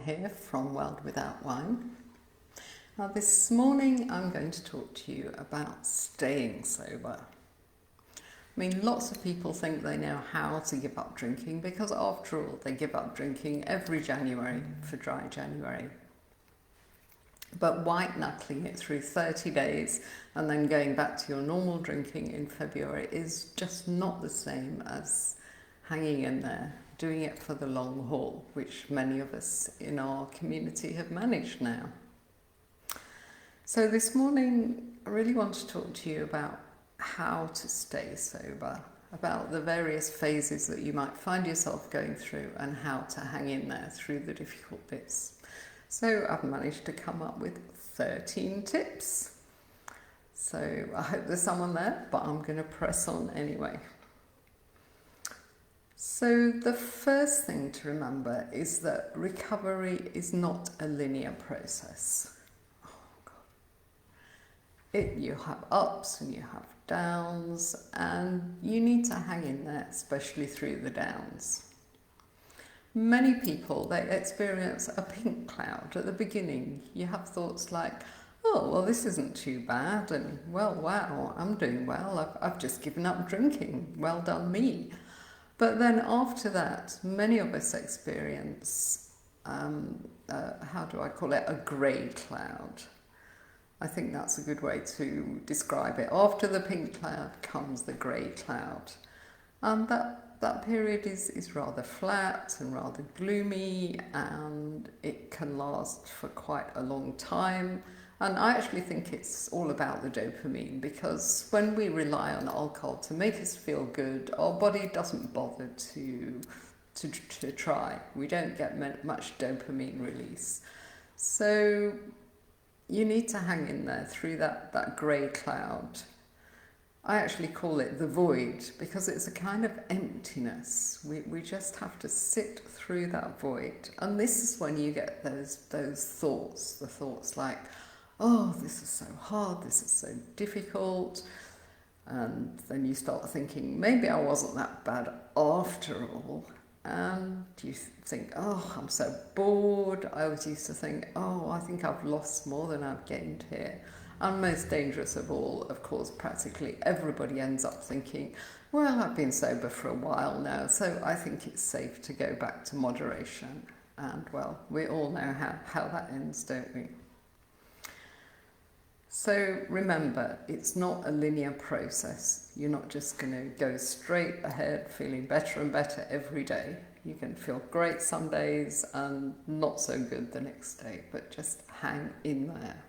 Here from World Without Wine. Now, this morning I'm going to talk to you about staying sober. I mean, lots of people think they know how to give up drinking because, after all, they give up drinking every January for dry January. But white knuckling it through 30 days and then going back to your normal drinking in February is just not the same as hanging in there, doing it for the long haul, which many of us in our community have managed now. So this morning, I really want to talk to you about how to stay sober, about the various phases that you might find yourself going through and how to hang in there through the difficult bits. So I've managed to come up with 13 tips. So I hope there's someone there, but I'm going to press on anyway. So the first thing to remember is that recovery is not a linear process. You have ups and you have downs, and you need to hang in there, especially through the downs. Many people, they experience a pink cloud at the beginning. You have thoughts like, oh, well, this isn't too bad, and well, wow, I'm doing well. I've just given up drinking. Well done me. But then after that, many of us experience, how do I call it, a grey cloud. I think that's a good way to describe it. After the pink cloud comes the grey cloud. And that period is rather flat and rather gloomy, and it can last for quite a long time. And I actually think it's all about the dopamine, because when we rely on alcohol to make us feel good, our body doesn't bother to try. We don't get much dopamine release. So you need to hang in there through that grey cloud. I actually call it the void, because it's a kind of emptiness. We just have to sit through that void. And this is when you get those thoughts, the thoughts like, oh, this is so hard, this is so difficult. And then you start thinking, maybe I wasn't that bad after all. And you think, oh, I'm so bored. I always used to think, oh, I think I've lost more than I've gained here. And most dangerous of all, of course, practically everybody ends up thinking, well, I've been sober for a while now, so I think it's safe to go back to moderation. And, well, we all know how that ends, don't we? So remember, it's not a linear process. You're not just going to go straight ahead feeling better and better every day. You can feel great some days and not so good the next day, but just hang in there.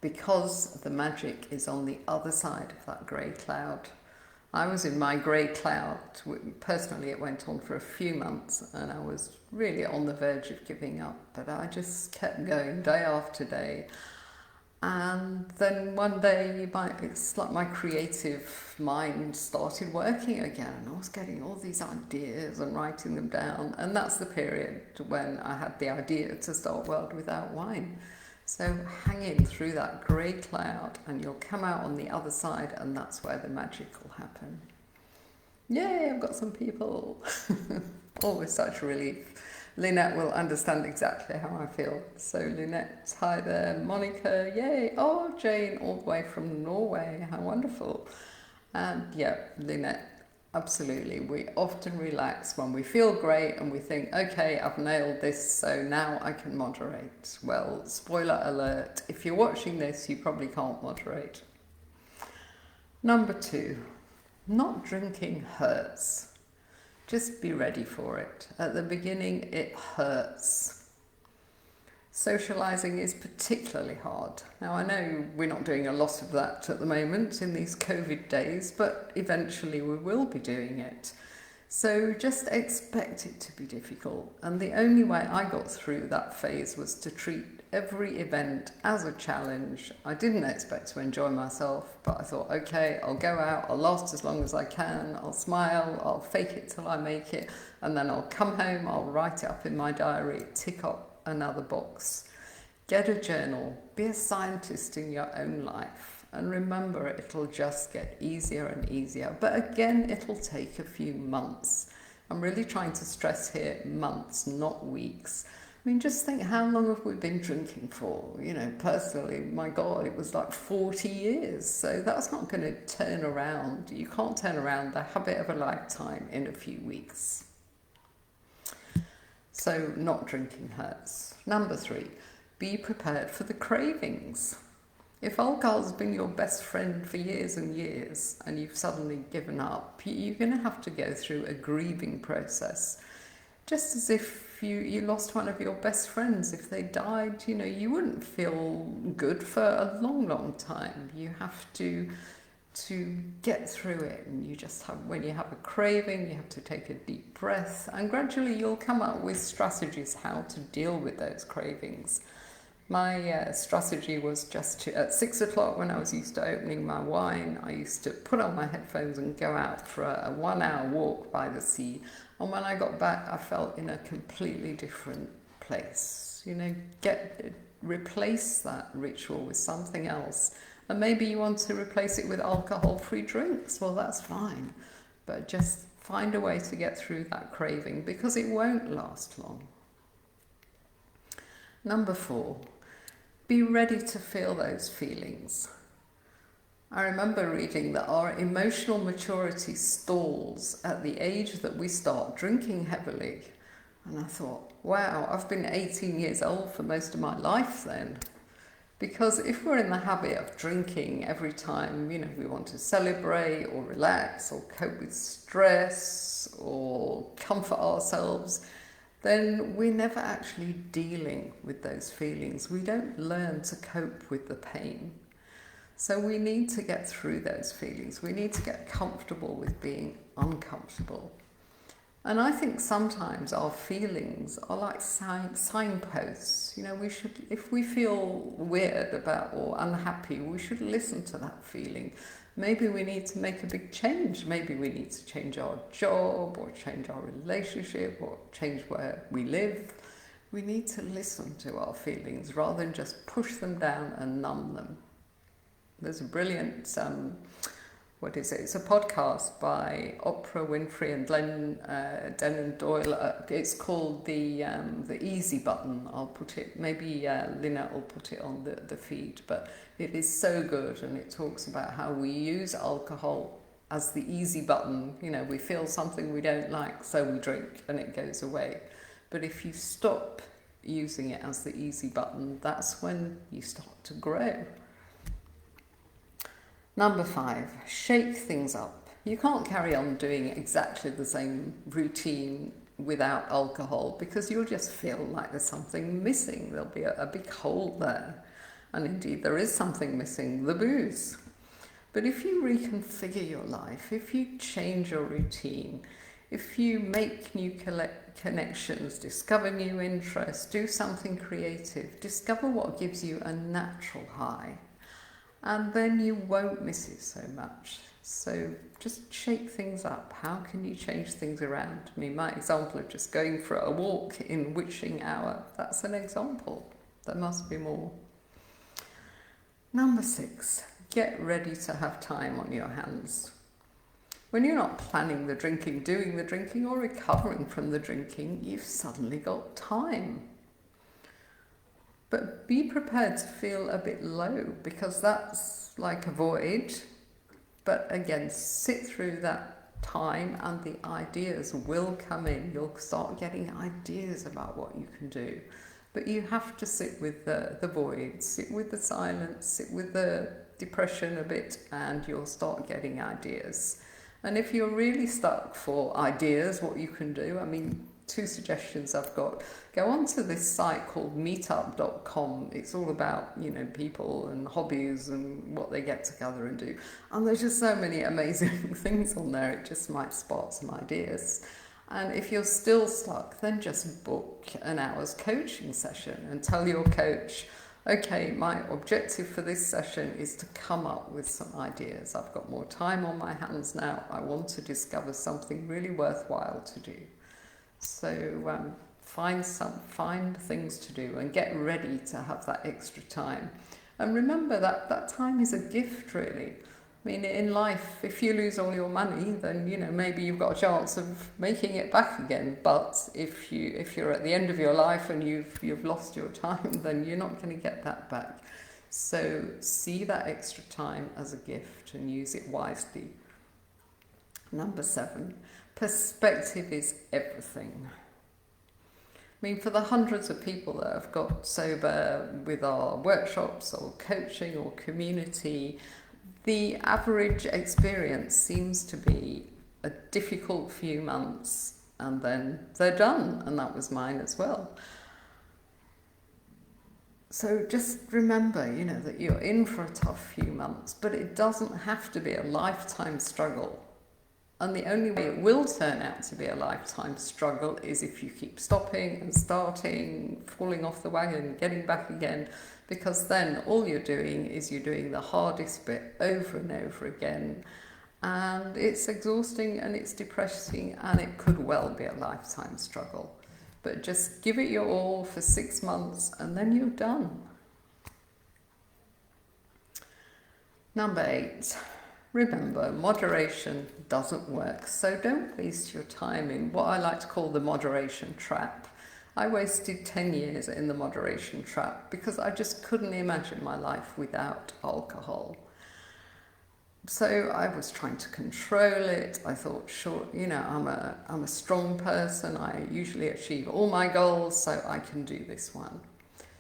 Because the magic is on the other side of that grey cloud. I was in my grey cloud. Personally, it went on for a few months and I was really on the verge of giving up, but I just kept going day after day. And then one day, it's like my creative mind started working again. I was getting all these ideas and writing them down. And that's the period when I had the idea to start World Without Wine. So hang in through that grey cloud and you'll come out on the other side, and that's where the magic will happen. Yay, I've got some people. Always such relief. Lynette will understand exactly how I feel. So Lynette, hi there. Monica, yay. Oh, Jane, all the way from Norway. How wonderful. And yeah, Lynette, absolutely. We often relax when we feel great and we think, okay, I've nailed this, so now I can moderate. Well, spoiler alert, if you're watching this, you probably can't moderate. Number 2, not drinking hurts. Just be ready for it. At the beginning, it hurts. Socialising is particularly hard. Now, I know we're not doing a lot of that at the moment in these COVID days, but eventually we will be doing it. So just expect it to be difficult. And the only way I got through that phase was to treat every event as a challenge. I didn't expect to enjoy myself, but I thought, okay, I'll go out, I'll last as long as I can, I'll smile, I'll fake it till I make it, and then I'll come home, I'll write it up in my diary, tick up another box. Get a journal, be a scientist in your own life, and remember, it'll just get easier and easier. But again, it'll take a few months. I'm really trying to stress here months, not weeks. I mean, just think, how long have we been drinking for? You know, personally, my God, it was like 40 years. So that's not going to turn around. You can't turn around the habit of a lifetime in a few weeks. So not drinking hurts. Number 3, be prepared for the cravings. If alcohol's been your best friend for years and years and you've suddenly given up, you're going to have to go through a grieving process. Just as if you lost one of your best friends. If they died, you know, you wouldn't feel good for a long, long time. You have to get through it, and you just have, when you have a craving, you have to take a deep breath, and gradually you'll come up with strategies how to deal with those cravings. My strategy was just to, at 6 o'clock when I was used to opening my wine, I used to put on my headphones and go out for a 1 hour walk by the sea. And when I got back, I felt in a completely different place. You know, replace that ritual with something else. And maybe you want to replace it with alcohol-free drinks. Well, that's fine. But just find a way to get through that craving, because it won't last long. Number 4, be ready to feel those feelings. I remember reading that our emotional maturity stalls at the age that we start drinking heavily. And I thought, wow, I've been 18 years old for most of my life then. Because if we're in the habit of drinking every time, you know, we want to celebrate or relax or cope with stress or comfort ourselves, then we're never actually dealing with those feelings. We don't learn to cope with the pain. So we need to get through those feelings. We need to get comfortable with being uncomfortable. And I think sometimes our feelings are like signposts. You know, we should, if we feel weird about or unhappy, we should listen to that feeling. Maybe we need to make a big change. Maybe we need to change our job or change our relationship or change where we live. We need to listen to our feelings rather than just push them down and numb them. There's a brilliant, it's a podcast by Oprah Winfrey and Glennon Doyle. It's called the Easy Button. I'll put it, maybe Lynette will put it on the feed, but it is so good, and it talks about how we use alcohol as the easy button. You know, we feel something we don't like, so we drink and it goes away. But if you stop using it as the easy button, that's when you start to grow. Number 5, shake things up. You can't carry on doing exactly the same routine without alcohol, because you'll just feel like there's something missing. There'll be a big hole there. And indeed, there is something missing, the booze. But if you reconfigure your life, if you change your routine, if you make new connections, discover new interests, do something creative, discover what gives you a natural high, and then you won't miss it so much. So just shake things up. How can you change things around? I mean, my example of just going for a walk in witching hour, that's an example. There must be more. Number 6, get ready to have time on your hands. When you're not planning the drinking, doing the drinking, or recovering from the drinking, you've suddenly got time. But be prepared to feel a bit low, because that's like a void. But again, sit through that time and the ideas will come in. You'll start getting ideas about what you can do. But you have to sit with the void, sit with the silence, sit with the depression a bit, and you'll start getting ideas. And if you're really stuck for ideas, what you can do, I mean, 2 suggestions I've got. Go onto this site called meetup.com. It's all about, you know, people and hobbies and what they get together and do. And there's just so many amazing things on there. It just might spark some ideas. And if you're still stuck, then just book an hour's coaching session and tell your coach, okay, my objective for this session is to come up with some ideas. I've got more time on my hands now. I want to discover something really worthwhile to do. So find things to do and get ready to have that extra time. And remember that time is a gift, really. I mean, in life, if you lose all your money, then, you know, maybe you've got a chance of making it back again. But if you're at the end of your life and you've lost your time, then you're not going to get that back. So see that extra time as a gift and use it wisely. Number 7, perspective is everything. I mean, for the hundreds of people that have got sober with our workshops or coaching or community, the average experience seems to be a difficult few months and then they're done, and that was mine as well. So just remember, you know, that you're in for a tough few months, but it doesn't have to be a lifetime struggle. And the only way it will turn out to be a lifetime struggle is if you keep stopping and starting, falling off the wagon, getting back again, because then all you're doing is you're doing the hardest bit over and over again. And it's exhausting and it's depressing and it could well be a lifetime struggle. But just give it your all for 6 months and then you're done. Number 8. Remember, moderation doesn't work, so don't waste your time in what I like to call the moderation trap. I wasted 10 years in the moderation trap because I just couldn't imagine my life without alcohol. So I was trying to control it. I thought, sure, you know, I'm a strong person. I usually achieve all my goals, so I can do this one.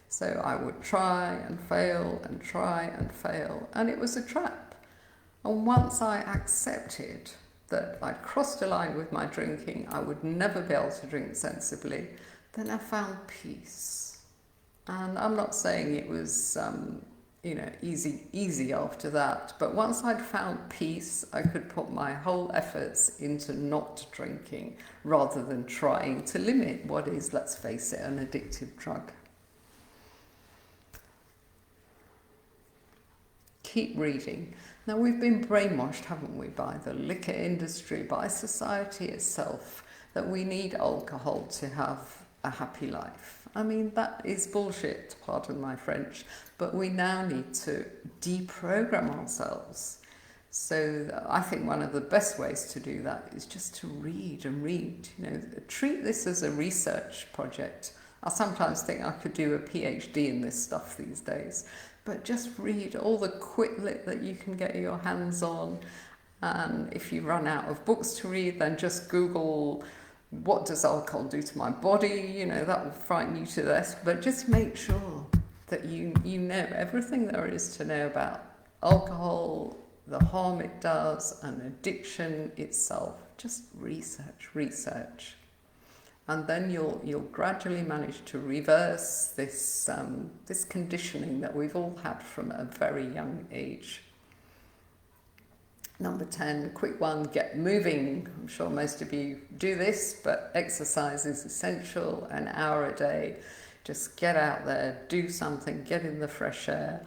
So I would try and fail and try and fail, and it was a trap. And once I accepted that I'd crossed a line with my drinking, I would never be able to drink sensibly, then I found peace. And I'm not saying it was, easy after that, but once I'd found peace, I could put my whole efforts into not drinking rather than trying to limit what is, let's face it, an addictive drug. Keep reading. Now, we've been brainwashed, haven't we, by the liquor industry, by society itself, that we need alcohol to have a happy life. I mean, that is bullshit, pardon my French, but we now need to deprogram ourselves. So I think one of the best ways to do that is just to read and read. You know, treat this as a research project. I sometimes think I could do a PhD in this stuff these days. But just read all the quick lit that you can get your hands on. And if you run out of books to read, then just Google, what does alcohol do to my body? You know, that will frighten you to death. But just make sure that you know everything there is to know about alcohol, the harm it does, and addiction itself. Just research. And then you'll gradually manage to reverse this conditioning that we've all had from a very young age. Number 10, quick one, get moving. I'm sure most of you do this, but exercise is essential. An hour a day. Just get out there, do something, get in the fresh air.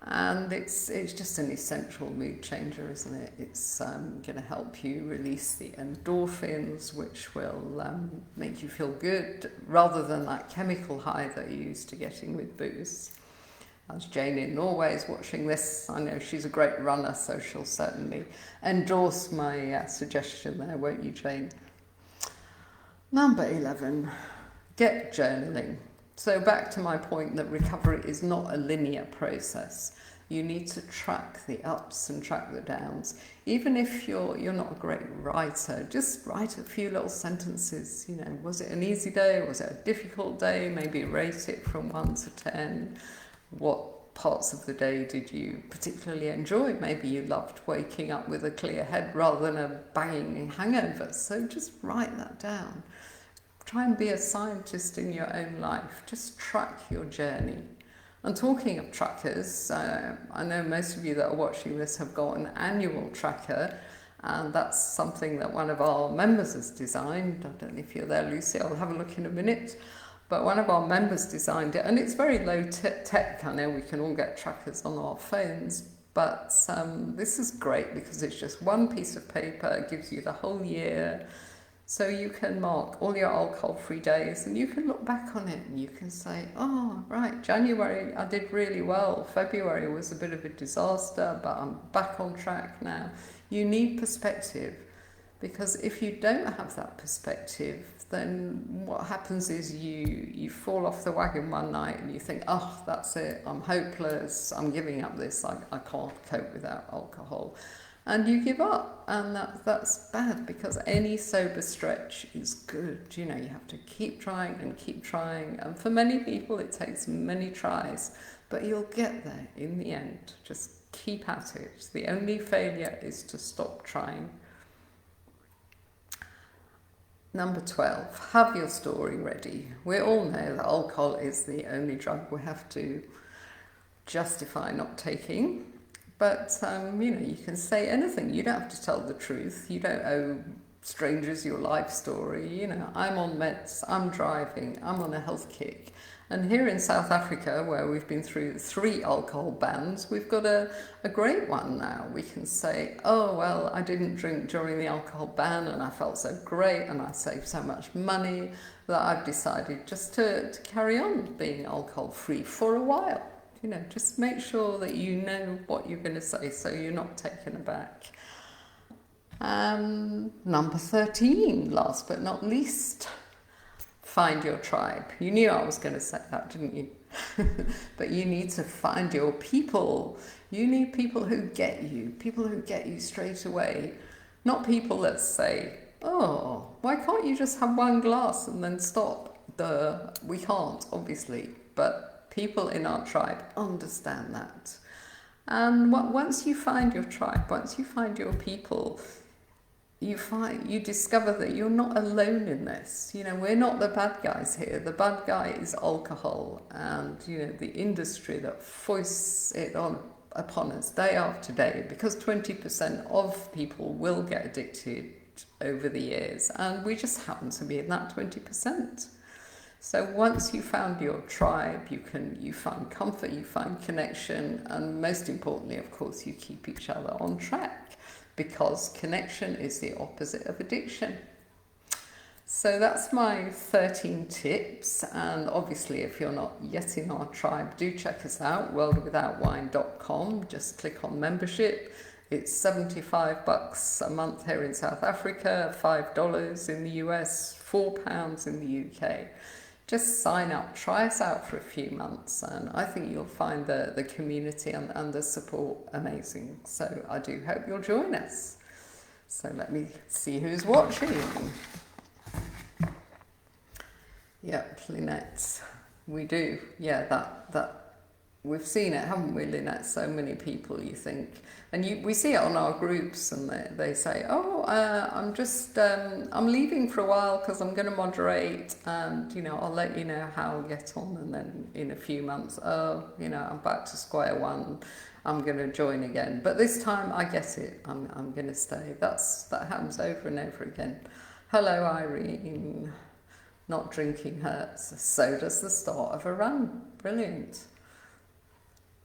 And it's just an essential mood changer, isn't it? It's going to help you release the endorphins, which will make you feel good, rather than that chemical high that you're used to getting with booze. As Jane in Norway is watching this, I know she's a great runner, so she'll certainly endorse my suggestion there, won't you, Jane? Number 11, get journaling. So back to my point that recovery is not a linear process. You need to track the ups and track the downs. Even if you're not a great writer, just write a few little sentences. You know, was it an easy day? Was it a difficult day? Maybe rate it from 1 to 10. What parts of the day did you particularly enjoy? Maybe you loved waking up with a clear head rather than a banging hangover. So just write that down. Try and be a scientist in your own life. Just track your journey. And talking of trackers, I know most of you that are watching this have got an annual tracker, and that's something that one of our members has designed. I don't know if you're there, Lucy, I'll have a look in a minute. But one of our members designed it, and it's very low tech. I know we can all get trackers on our phones, but this is great because it's just one piece of paper. It gives you the whole year, So you can mark all your alcohol-free days and you can look back on it and you can say, oh, right, January I did really well. February was a bit of a disaster, but I'm back on track now. You need perspective, because if you don't have that perspective, then what happens is you fall off the wagon one night and you think, oh, that's it, I'm hopeless, I'm giving up this, I can't cope without alcohol. And you give up, and that's bad, because any sober stretch is good. You know, you have to keep trying and keep trying, and for many people it takes many tries, but you'll get there in the end. Just keep at it. The only failure is to stop trying. Number 12, have your story ready. We all know that alcohol is the only drug we have to justify not taking. But, you can say anything. You don't have to tell the truth. You don't owe strangers your life story. I'm on meds, I'm driving, I'm on a health kick. And here in South Africa, where we've been through 3 alcohol bans, we've got a great one now. We can say, oh, well, I didn't drink during the alcohol ban and I felt so great and I saved so much money that I've decided just to carry on being alcohol-free for a while. Just make sure that you know what you're going to say so you're not taken aback. Number 13, last but not least, find your tribe. You knew I was going to say that, didn't you? But you need to find your people. You need people who get you straight away. Not people that say, oh, why can't you just have one glass and then stop? We can't, obviously, but people in our tribe understand that. And once you find your tribe, once you find your people, you discover that you're not alone in this. We're not the bad guys here. The bad guy is alcohol and, the industry that foists it upon us day after day, because 20% of people will get addicted over the years, and we just happen to be in that 20%. So once you found your tribe, you find comfort, you find connection, and most importantly, of course, you keep each other on track, because connection is the opposite of addiction. So that's my 13 tips, and obviously if you're not yet in our tribe, do check us out, worldwithoutwine.com. Just click on membership. It's $75 a month here in South Africa, $5 in the US, £4 in the UK. Just sign up, try us out for a few months, and I think you'll find the community and the support amazing. So I do hope you'll join us. So let me see who's watching. Yep, Lynette, we do. Yeah, that we've seen it, haven't we, Lynette? So many people, you think. And we see it on our groups, and they say, oh, I'm leaving for a while because I'm going to moderate, and, I'll let you know how I'll get on. And then in a few months, I'm back to square one. I'm going to join again. But this time I get it. I'm going to stay. That happens over and over again. Hello, Irene. Not drinking hurts. So does the start of a run. Brilliant.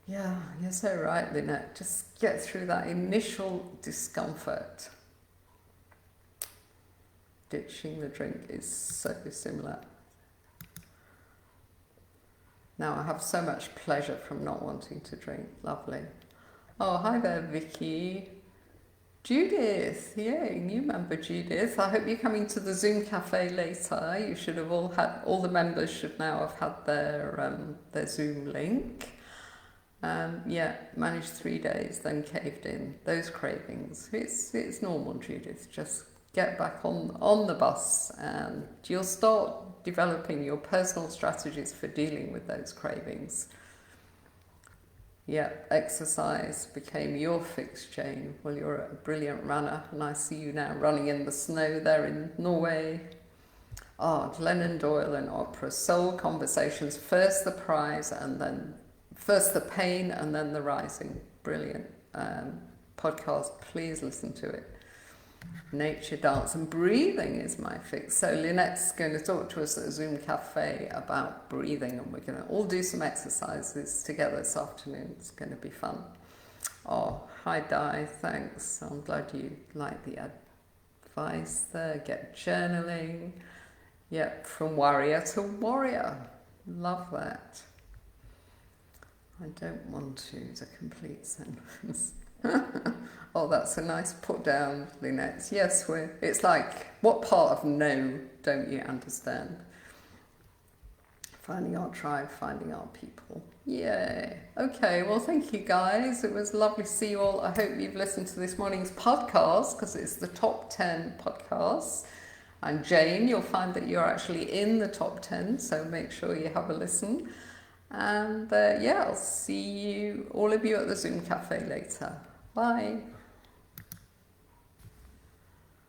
Yeah, you're so right, Lynette. Just get through that initial discomfort. Ditching the drink is so similar. Now I have so much pleasure from not wanting to drink. Lovely. Oh, hi there, Vicky. Judith, yay, new member Judith. I hope you're coming to the Zoom cafe later. You should have all the members should now have had their Zoom link. Managed 3 days, then caved in. Those cravings. It's normal, Judith. Just get back on the bus, and you'll start developing your personal strategies for dealing with those cravings. Yeah, exercise became your fix, Jane. Well, you're a brilliant runner, and I see you now running in the snow there in Norway. Glennon Doyle and opera. Soul Conversations. First the prize, and then first the pain, and then the rising. Brilliant podcast. Please listen to it. Nature, dance and breathing is my fix. So Lynette's going to talk to us at a Zoom cafe about breathing, and we're going to all do some exercises together this afternoon. It's going to be fun. Oh, hi Di, thanks. I'm glad you like the advice there. Get journaling. Yep, from warrior to warrior. Love that. I don't want to is a complete sentence. Oh, that's a nice put down, Lynette. Yes, it's like, what part of no don't you understand? Finding our tribe, finding our people. Yay. Okay, well, thank you guys. It was lovely to see you all. I hope you've listened to this morning's podcast because it's the top 10 podcasts. And Jane, you'll find that you're actually in the top 10, so make sure you have a listen. And yeah, I'll see you, all of you, at the Zoom Cafe later. Bye.